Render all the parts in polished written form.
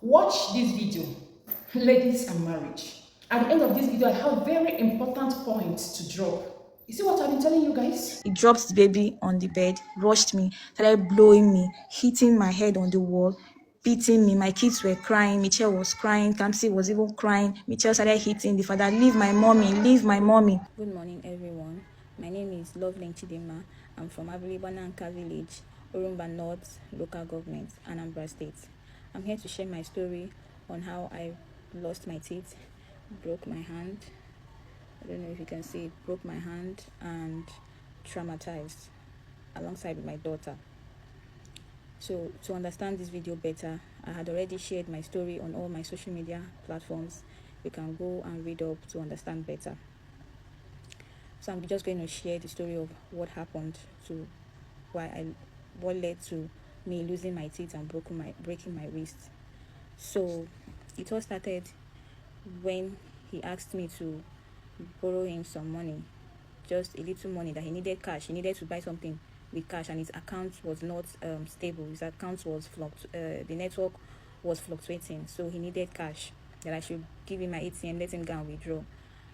Watch this video, ladies and marriage. At the end of this video, I have very important points to drop. You see what I've been telling you guys? He dropped the baby on the bed, rushed me, started blowing me, hitting my head on the wall, beating me. My kids were crying. Michelle was crying. Kamsi was even crying. Michelle started hitting the father. Leave my mommy. Leave my mommy. Good morning, everyone. My name is Loveling Chidima. I'm from Abilibananka village, Urumba North local government, Anambra State. I'm here to share my story on how I lost my teeth, broke my hand. I don't know if you can see it, broke my hand and traumatized alongside with my daughter. So to understand this video better, I had already shared my story on all my social media platforms. You can go and read up to understand better. So I'm just going to share the story of what happened to what led to me losing my teeth and breaking my wrist. So it all started when he asked me to borrow him some money, just a little money that he needed cash. He needed to buy something with cash, and his account was not stable. His account was the network was fluctuating, so he needed cash. That I should give him my ATM, let him go and withdraw.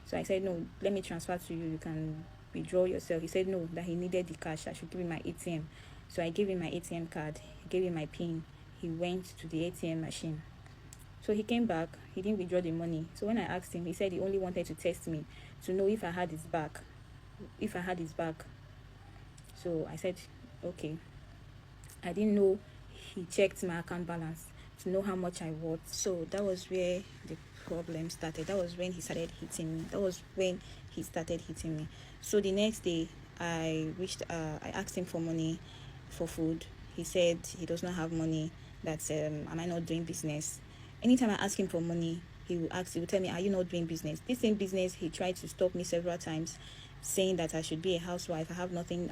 So I said, no, let me transfer to you. You can withdraw yourself. He said no, that he needed the cash. I should give him my ATM. So I gave him my ATM card. I gave him my PIN. He went to the ATM machine. So he came back. He didn't withdraw the money. So when I asked him, he said he only wanted to test me to know if I had his back. If I had his back. So I said, okay. I didn't know he checked my account balance to know how much I worth. So that was where the problem started. That was when he started hitting me. So the next day, I asked him for money for food. He said he does not have money. That am I not doing business? Anytime I ask him for money, he will tell me, are you not doing business? This same business, he tried to stop me several times, saying that I should be a housewife. I have nothing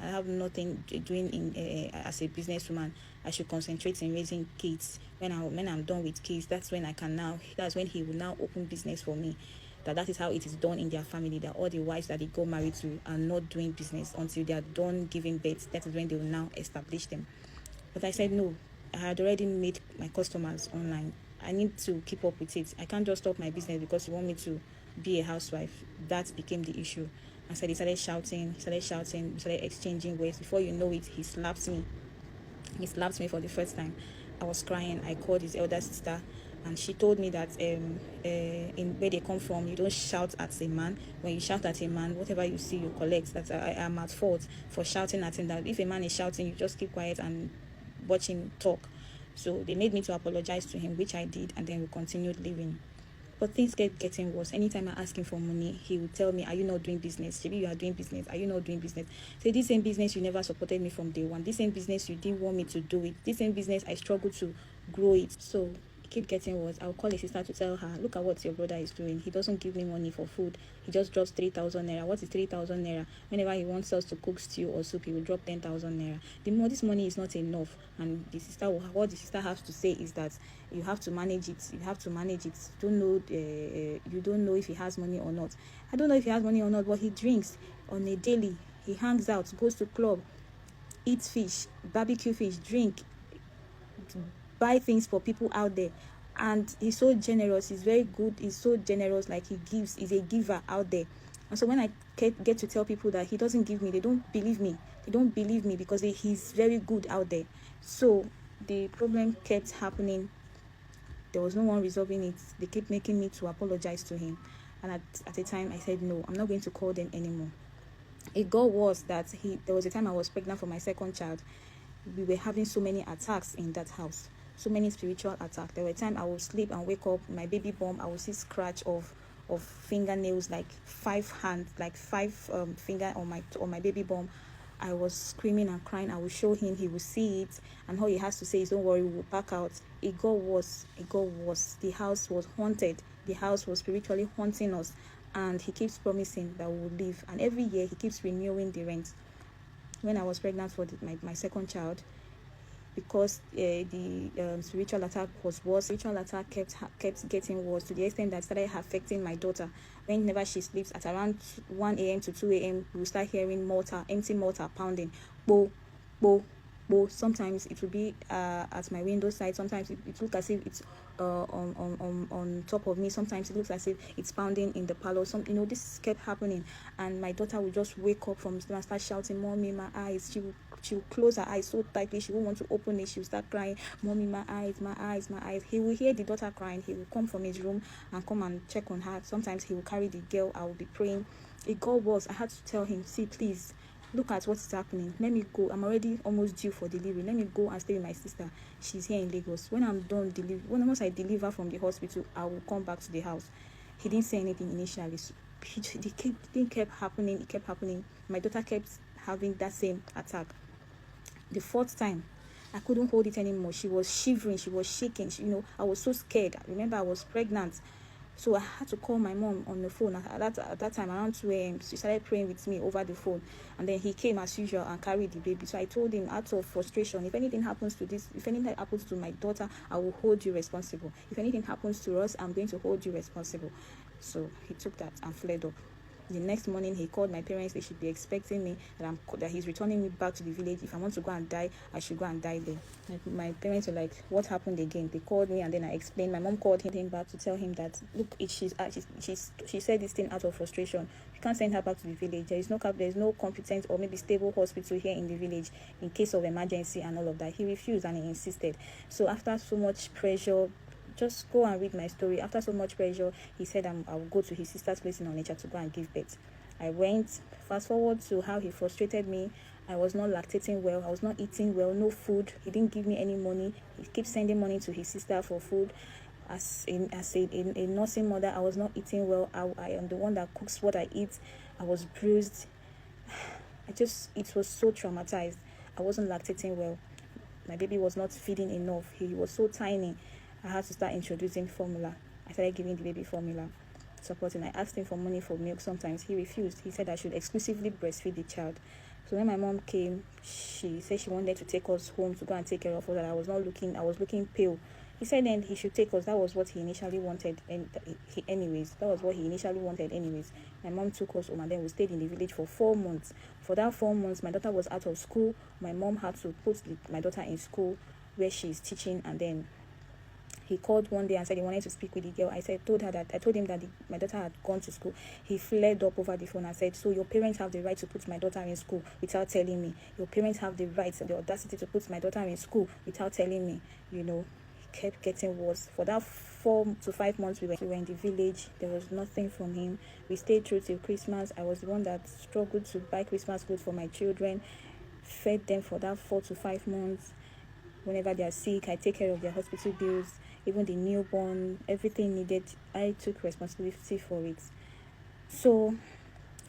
doing in as a businesswoman. I should concentrate in raising kids. When I'm done with kids, that's when he will now open business for me. That is how it is done in their family. That all the wives that they go married to are not doing business until they are done giving birth. That is when they will now establish them. But I said no. I had already made my customers online. I need to keep up with it. I can't just stop my business because you want me to be a housewife. That became the issue. I said he started shouting, we started exchanging words. Before you know it, he slapped me. He slapped me for the first time. I was crying. I called his elder sister, and she told me that in where they come from, you don't shout at a man. When you shout at a man, whatever you see, you collect. That I am at fault for shouting at him. That if a man is shouting, you just keep quiet and watch him talk. So they made me to apologize to him, which I did, and then we continued living. But things kept getting worse. Anytime I ask him for money, he would tell me, are you not doing business? Maybe you are doing business. Are you not doing business? Say, this same business you never supported me from day one. This same business you didn't want me to do it. This same business I struggled to grow it. So keep getting worse. I'll call his sister to tell her, look at what your brother is doing. He doesn't give me money for food. He just drops 3,000 naira. What is 3,000 naira? Whenever he wants us to cook stew or soup, he will drop 10,000 naira. This money is not enough. And what the sister has to say is that you have to manage it. You don't know if he has money or not. I don't know if he has money or not, but he drinks on a daily. He hangs out, goes to club, eats fish, barbecue fish, drink, buy things for people out there. And he's so generous. He's very good. He's so generous. Like, he gives. He's a giver out there. And so when I get to tell people that he doesn't give me, they don't believe me. Because he's very good out there. So the problem kept happening. There was no one resolving it. They kept making me to apologize to him. And at the time, I said, no, I'm not going to call them anymore. It got worse that there was a time I was pregnant for my second child. We were having so many attacks in that house. So many spiritual attacks. There were times I would sleep and wake up, my baby bump, I would see scratch of fingernails, like 5 hands, like 5 finger on my baby bump. I was screaming and crying. I would show him, he would see it, and all he has to say is, don't worry, we'll pack out. It got worse. The house was haunted. The house was spiritually haunting us, and he keeps promising that we will leave. And every year he keeps renewing the rent. When I was pregnant for my second child, because the spiritual attack was worse. Spiritual attack kept getting worse to the extent that started affecting my daughter. Whenever she sleeps at around 1 a.m. to 2 a.m., we will start hearing empty mortar pounding. Bo, bo, But sometimes it will be at my window side. Sometimes it looks as if it's on top of me. Sometimes it looks as if it's pounding in the parlor. This kept happening, and my daughter would just wake up from sleep and start shouting, "Mommy, my eyes!" She will close her eyes so tightly. She won't want to open it. She will start crying, "Mommy, my eyes, my eyes, my eyes." He will hear the daughter crying. He will come from his room and come and check on her. Sometimes he will carry the girl. I will be praying. It got worse. I had to tell him, "See, please, look at what is happening. Let me go. I'm already almost due for delivery. Let me go and stay with my sister. She's here in Lagos. When I'm done once I deliver from the hospital, I will come back to the house." He didn't say anything initially. So it kept happening. It kept happening. My daughter kept having that same attack. The fourth time, I couldn't hold it anymore. She was shivering. She was shaking. I was so scared. I remember I was pregnant. So I had to call my mom on the phone. At that time, around 2 a.m., she started praying with me over the phone. And then he came as usual and carried the baby. So I told him, out of frustration, if anything happens to my daughter, I will hold you responsible. If anything happens to us, I'm going to hold you responsible. So he took that and fled up. The next morning, he called my parents. They should be expecting me, that he's returning me back to the village. If I want to go and die, I should go and die there. My parents were like, "What happened again?" They called me, and then I explained. My mom called him back to tell him that, look, she said this thing out of frustration. You can't send her back to the village. There is no competent or maybe stable hospital here in the village in case of emergency and all of that. He refused and he insisted. So after so much pressure, just go and read my story. After so much pressure, he said I will go to his sister's place in Onitsha to go and give birth. I went. Fast forward to how he frustrated me. I was not lactating well. I was not eating well. No food. He didn't give me any money. He keeps sending money to his sister for food. As a nursing mother, I was not eating well. I am the one that cooks what I eat. I was bruised. It was so traumatized. I wasn't lactating well. My baby was not feeding enough. He was so tiny. I had to start introducing formula. I started giving the baby formula, supporting. I asked him for money for milk. Sometimes he refused. He said I should exclusively breastfeed the child. So when my mom came, she said she wanted to take us home to go and take care of us. That I was looking pale. He said then he should take us. That was what he initially wanted. And that was what he initially wanted anyways. My mom took us home, and then we stayed in the village for 4 months. For that 4 months, my daughter was out of school. My mom had to put my daughter in school where she's teaching, and then he called one day and said he wanted to speak with the girl. I told him that my daughter had gone to school. He flared up over the phone and said, "So your parents have the right to put my daughter in school without telling me? Your parents have the right, the audacity to put my daughter in school without telling me?" It kept getting worse. For that 4 to 5 months we were in the village, there was nothing from him. We stayed through till Christmas. I was the one that struggled to buy Christmas clothes for my children, fed them for that 4 to 5 months. Whenever they are sick, I take care of their hospital bills. Even the newborn, everything needed, I took responsibility for it. So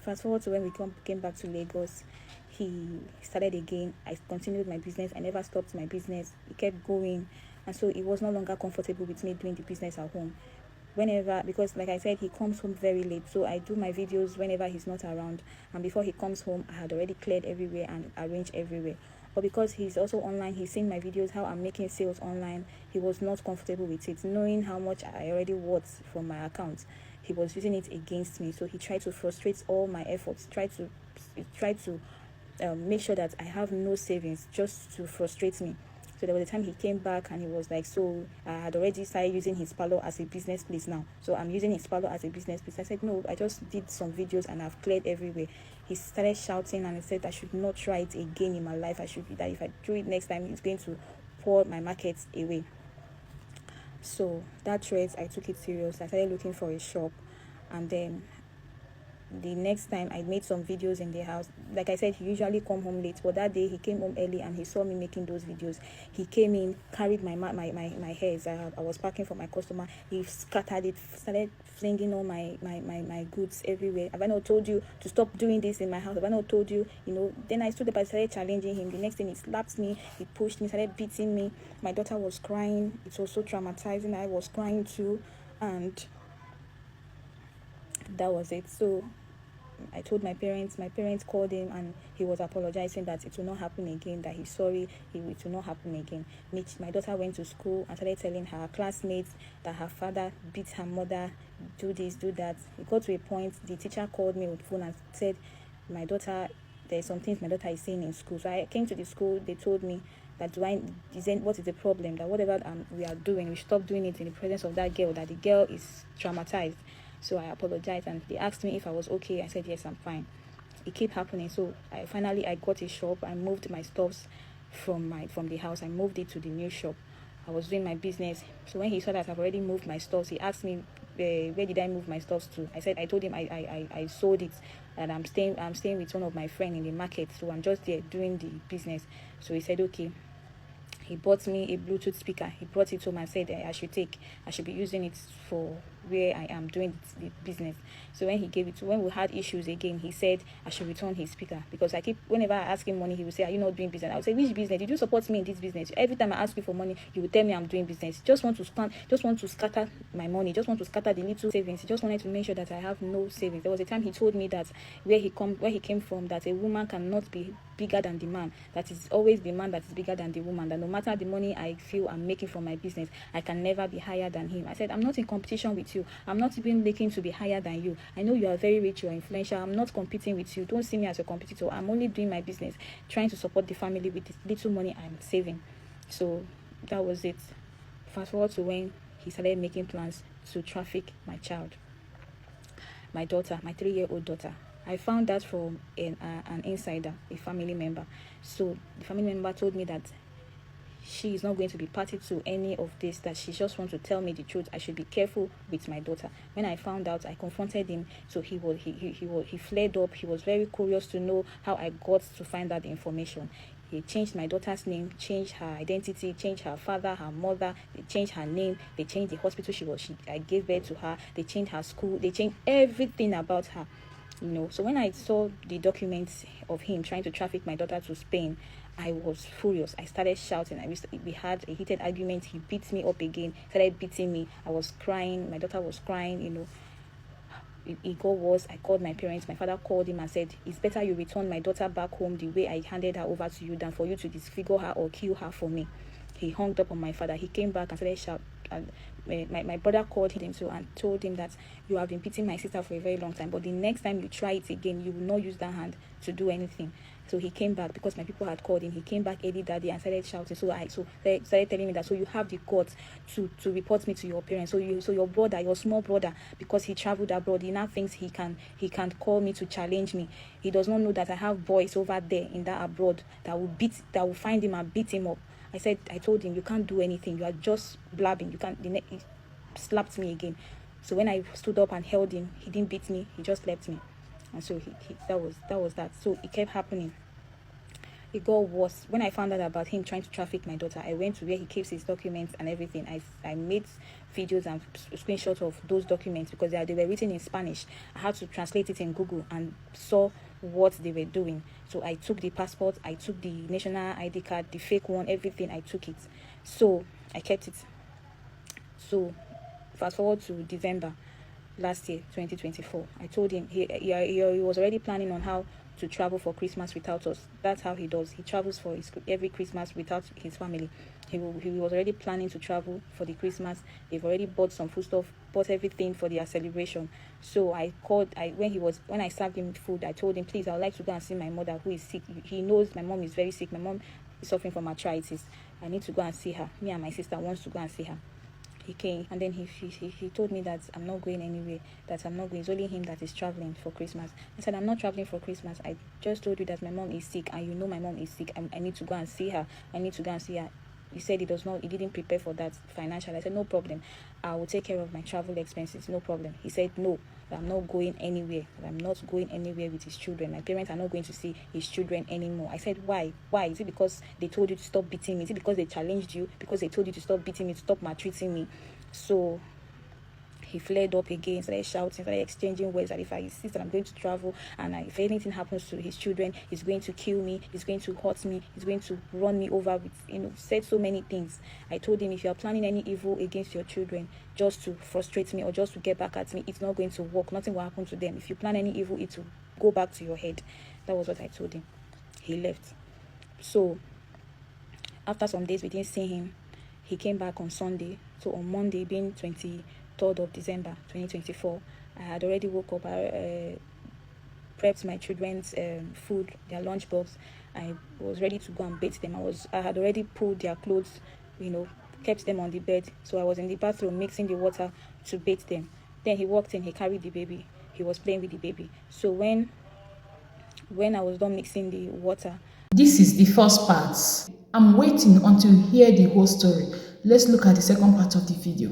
fast forward to when we came back to Lagos, he started again. I continued my business. I never stopped my business. It kept going, and so it was no longer comfortable with me doing the business at home. Because like I said, he comes home very late, so I do my videos whenever he's not around, and before he comes home, I had already cleared everywhere and arranged everywhere. But because he's also online, he's seen my videos, how I'm making sales online. He was not comfortable with it, knowing how much I already worth from my account. He was using it against me, so he tried to frustrate all my efforts. Tried to make sure that I have no savings, just to frustrate me. So there was a time he came back and he was like, "So I had already started using his parlor as a business place now. So I'm using his parlor as a business place." I said, "No, I just did some videos and I've cleared everywhere." He started shouting and he said I should not try it again in my life. That if I do it next time, it's going to pour my market away. So that threat, I took it serious. I started looking for a shop, and then the next time I made some videos in the house. Like I said, he usually come home late, but that day he came home early and he saw me making those videos. He came in, carried my hairs. I was packing for my customer. He scattered it, started flinging all my goods everywhere. Have I not told you to stop doing this in my house? Have I not told you? Then I stood up and started challenging him. The next thing, he slapped me, he pushed me, started beating me. My daughter was crying. It was so traumatizing. I was crying too, and that was it. So I told my parents called him and he was apologizing that it will not happen again, that he's sorry, it will not happen again. My daughter went to school and started telling her classmates that her father beat her mother, do this, do that. It got to a point, the teacher called me on the phone and said, my daughter there's some things my daughter is saying in school. So I came to the school. They told me that what is the problem, that whatever we are doing, we stop doing it in the presence of that girl, that the girl is traumatized. So I apologized, and they asked me if I was okay. I said yes, I'm fine. It kept happening. So I got a shop. I moved my stuffs from the house. I moved it to the new shop. I was doing my business. So when he saw that I've already moved my stuffs, he asked me, where did I move my stuffs to? I told him I sold it, and I'm staying with one of my friends in the market. So I'm just there doing the business. So he said okay. He bought me a Bluetooth speaker. He brought it home and said I should be using it for where I am doing the business. So when when we had issues again, he said I should return his speaker, because whenever I ask him money, he would say, are you not doing business? I would say, which business? Did you support me in this business? Every time I ask you for money, you would tell me I'm doing business. Just want to scatter my money, just want to scatter the little savings. He just wanted to make sure that I have no savings. There was a time he told me that where he came from, that a woman cannot be bigger than the man, that is always the man that is bigger than the woman, that no matter the money I feel I'm making from my business, I can never be higher than him. I said, I'm not in competition with you. I'm not even looking to be higher than you. I know you are very rich, you're influential. I'm not competing with you. Don't see me as a competitor. I'm only doing my business, trying to support the family with the little money I'm saving. So that was it. Fast forward to when he started making plans to traffic my child, my daughter, my 3-year-old daughter. I found that from an insider, a family member. So the family member told me that she is not going to be party to any of this, that she just wants to tell me the truth. I should be careful with my daughter. When I found out, I confronted him. So he flared up. He was very curious to know how I got to find out the information. He changed my daughter's name, changed her identity, changed her father, her mother. They changed her name. They changed the hospital I gave birth to her. They changed her school. They changed everything about her. So when I saw the documents of him trying to traffic my daughter to Spain, I was furious. I started shouting. We had a heated argument. He beat me up again, started beating me. I was crying. My daughter was crying. It got worse. I called my parents. My father called him and said, it's better you return my daughter back home the way I handed her over to you than for you to disfigure her or kill her for me. He hung up on my father. He came back and started shouting. And my brother called him and told him that you have been beating my sister for a very long time, but the next time you try it again, you will not use that hand to do anything. So he came back, because my people had called him. He came back early that day and started shouting. So they started telling me that, so you have the guts to report me to your parents. So your brother, your small brother, because he traveled abroad, he now thinks he can call me to challenge me. He does not know that I have boys over there in that abroad that will find him and beat him up. I told him, you can't do anything. You are just blabbing. He slapped me again. So when I stood up and held him, he didn't beat me. He just left me. And so that was that. So it kept happening. It got worse. When I found out about him trying to traffic my daughter, I went to where he keeps his documents and everything. I made videos and screenshots of those documents, because they were written in Spanish. I had to translate it in Google and saw what they were doing. So I took the passport, I took the national ID card, the fake one, everything. I took it. So I kept it. So fast forward to December last year, 2024. I told him he was already planning on how to travel for Christmas without us. That's how he does. He travels for every Christmas without his family. He was already planning to travel for the Christmas. They've already bought some food stuff, bought everything for their celebration. So I called. When I served him food, I told him, please, I would like to go and see my mother who is sick. He knows my mom is very sick. My mom is suffering from arthritis. I need to go and see her. Me and my sister wants to go and see her. He came, and then he told me that I'm not going anywhere, that I'm not going. It's only him that is traveling for Christmas. I said, I'm not traveling for Christmas. I just told you that my mom is sick, and you know my mom is sick. I need to go and see her. He said he didn't prepare for that financially. I said, no problem. I will take care of my travel expenses. No problem. He said, no, I'm not going anywhere. I'm not going anywhere with his children. My parents are not going to see his children anymore. I said, why? Why? Is it because they told you to stop beating me? Is it because they challenged you? Because they told you to stop beating me, to stop maltreating me? So he flared up again, started shouting, started exchanging words that if I insist that I'm going to travel and if anything happens to his children, he's going to kill me, he's going to hurt me, he's going to run me over with, said so many things. I told him, if you are planning any evil against your children just to frustrate me or just to get back at me, it's not going to work. Nothing will happen to them. If you plan any evil, it will go back to your head. That was what I told him. He left. So after some days we didn't see him. He came back on Sunday. So on Monday, being 23rd of December 2024, I had already woke up, prepped my children's food, their lunchbox. I was ready to go and bathe them. I had already pulled their clothes, kept them on the bed. So I was in the bathroom mixing the water to bathe them. Then he walked in, he carried the baby. He was playing with the baby. So when I was done mixing the water, This is the first part. I'm waiting until you hear the whole story. Let's look at the second part of the video.